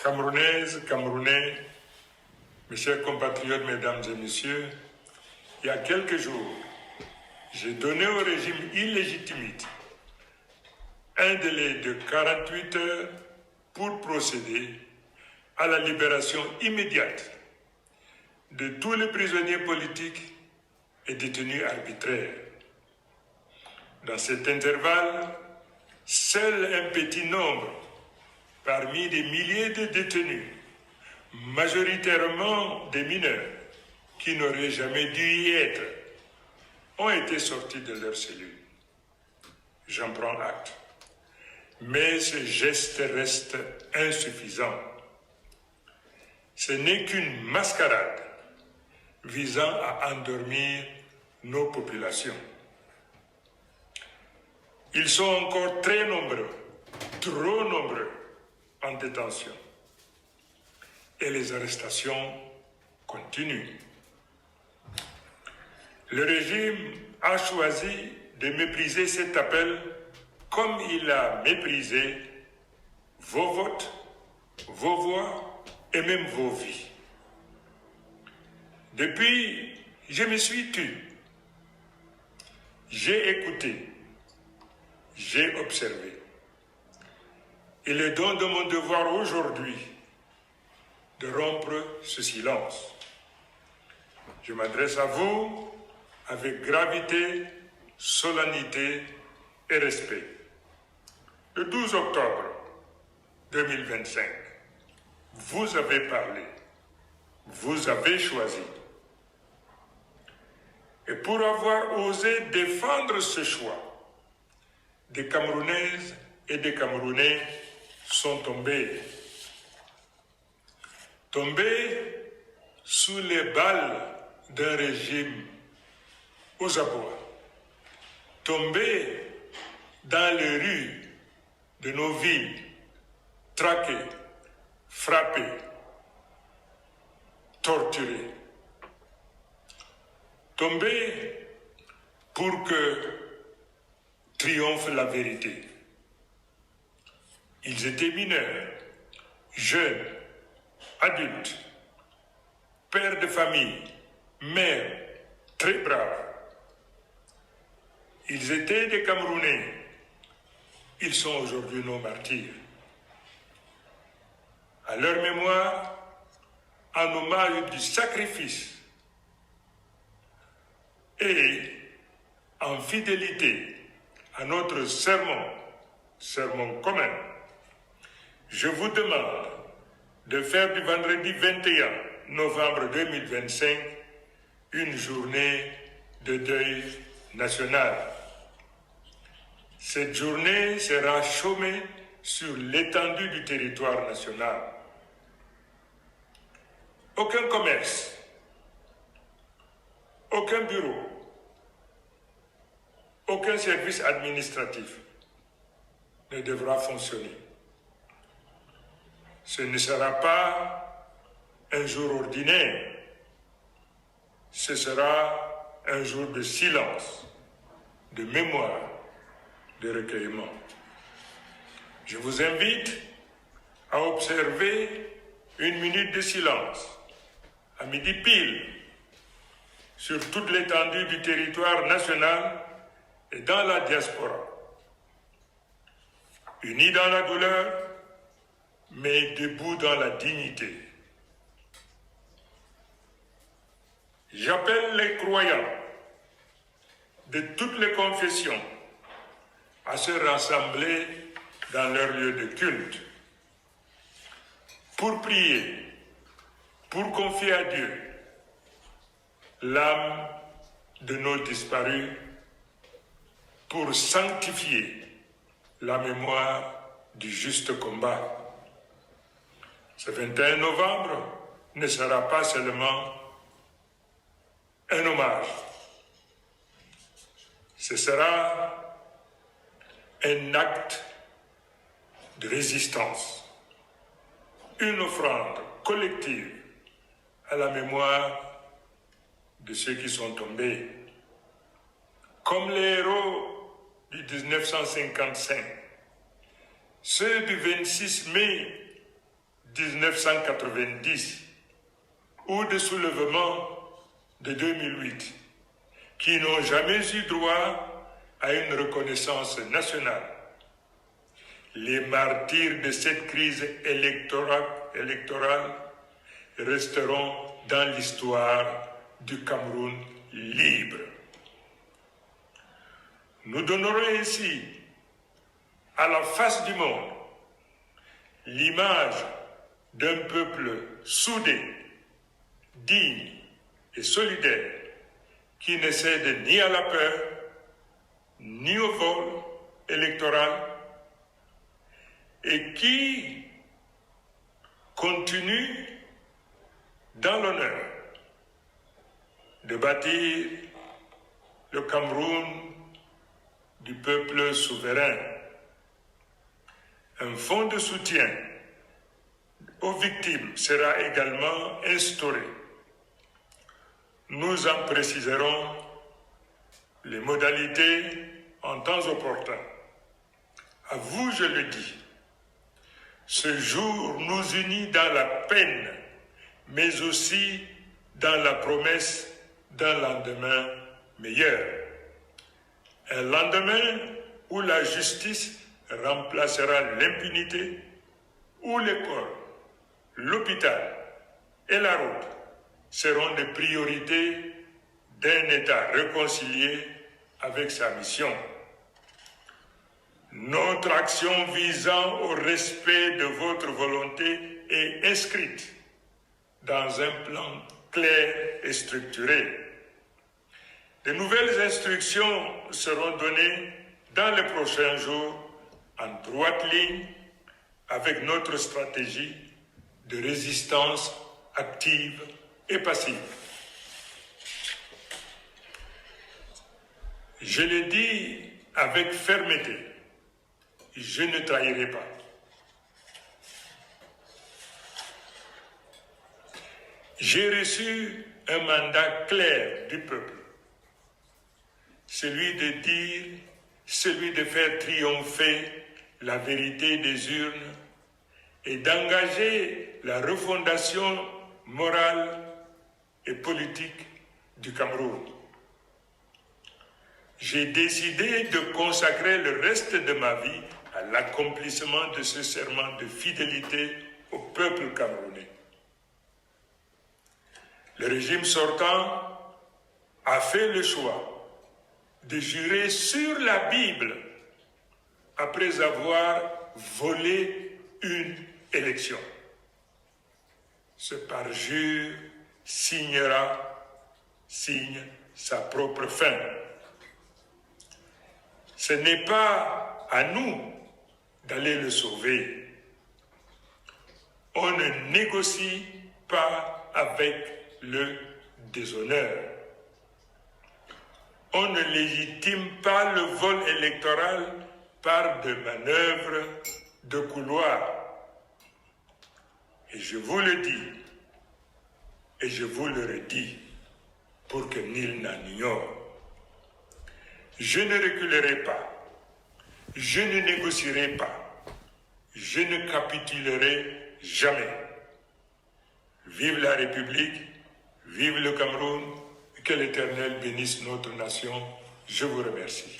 Camerounaises, Camerounais, mes chers compatriotes, mesdames et messieurs, il y a quelques jours, j'ai donné au régime illégitime un délai de 48 heures pour procéder à la libération immédiate de tous les prisonniers politiques et détenus arbitraires. Dans cet intervalle, seul un petit nombre, parmi des milliers de détenus, majoritairement des mineurs, qui n'auraient jamais dû y être, ont été sortis de leurs cellules. J'en prends acte. Mais ce geste reste insuffisant. Ce n'est qu'une mascarade visant à endormir nos populations. Ils sont encore très nombreux, trop nombreux, en détention. Et les arrestations continuent. Le régime a choisi de mépriser cet appel comme il a méprisé vos votes, vos voix et même vos vies. Depuis, je me suis tu. J'ai écouté, j'ai observé. Il est donc de mon devoir aujourd'hui de rompre ce silence. Je m'adresse à vous avec gravité, solennité et respect. Le 12 octobre 2025, vous avez parlé, vous avez choisi. Et pour avoir osé défendre ce choix, des Camerounaises et des Camerounais sont tombés. Tombés sous les balles d'un régime aux abois. Tombés dans les rues de nos villes, traqués, frappés, torturés. Tombés pour que triomphe la vérité. Ils étaient mineurs, jeunes, adultes, pères de famille, mères, très braves. Ils étaient des Camerounais. Ils sont aujourd'hui nos martyrs. À leur mémoire, en hommage du sacrifice et en fidélité à notre sermon commun, je vous demande de faire du vendredi 21 novembre 2025 une journée de deuil national. Cette journée sera chômée sur l'étendue du territoire national. Aucun commerce, aucun bureau, aucun service administratif ne devra fonctionner. Ce ne sera pas un jour ordinaire, ce sera un jour de silence, de mémoire, de recueillement. Je vous invite à observer une minute de silence, à midi pile, sur toute l'étendue du territoire national et dans la diaspora. Unis dans la douleur, mais debout dans la dignité. J'appelle les croyants de toutes les confessions à se rassembler dans leur lieu de culte pour prier, pour confier à Dieu l'âme de nos disparus, pour sanctifier la mémoire du juste combat. Ce 21 novembre ne sera pas seulement un hommage. Ce sera un acte de résistance, une offrande collective à la mémoire de ceux qui sont tombés. Comme les héros du 1955, ceux du 26 mai 1990 ou de soulèvements de 2008 qui n'ont jamais eu droit à une reconnaissance nationale. Les martyrs de cette crise électorale resteront dans l'histoire du Cameroun libre. Nous donnerons ainsi à la face du monde l'image d'un peuple soudé, digne et solidaire qui ne cède ni à la peur, ni au vol électoral et qui continue dans l'honneur de bâtir le Cameroun du peuple souverain. Un fonds de soutien aux victimes sera également instauré. Nous en préciserons les modalités en temps opportun. À vous, je le dis, ce jour nous unit dans la peine, mais aussi dans la promesse d'un lendemain meilleur. Un lendemain où la justice remplacera l'impunité, où l'école, l'hôpital et la route seront des priorités d'un État réconcilié avec sa mission. Notre action visant au respect de votre volonté est inscrite dans un plan clair et structuré. De nouvelles instructions seront données dans les prochains jours en droite ligne avec notre stratégie de résistance active et passive. Je le dis avec fermeté, je ne trahirai pas. J'ai reçu un mandat clair du peuple, celui de faire triompher la vérité des urnes et d'engager la refondation morale et politique du Cameroun. J'ai décidé de consacrer le reste de ma vie à l'accomplissement de ce serment de fidélité au peuple camerounais. Le régime sortant a fait le choix de jurer sur la Bible après avoir volé une élection. Ce parjure signe sa propre fin. Ce n'est pas à nous d'aller le sauver. On ne négocie pas avec le déshonneur. On ne légitime pas le vol électoral par des manœuvres de couloir. Et je vous le dis, et je vous le redis, pour que nul n'en ignore. Je ne reculerai pas, je ne négocierai pas, je ne capitulerai jamais. Vive la République, vive le Cameroun, que l'Éternel bénisse notre nation. Je vous remercie.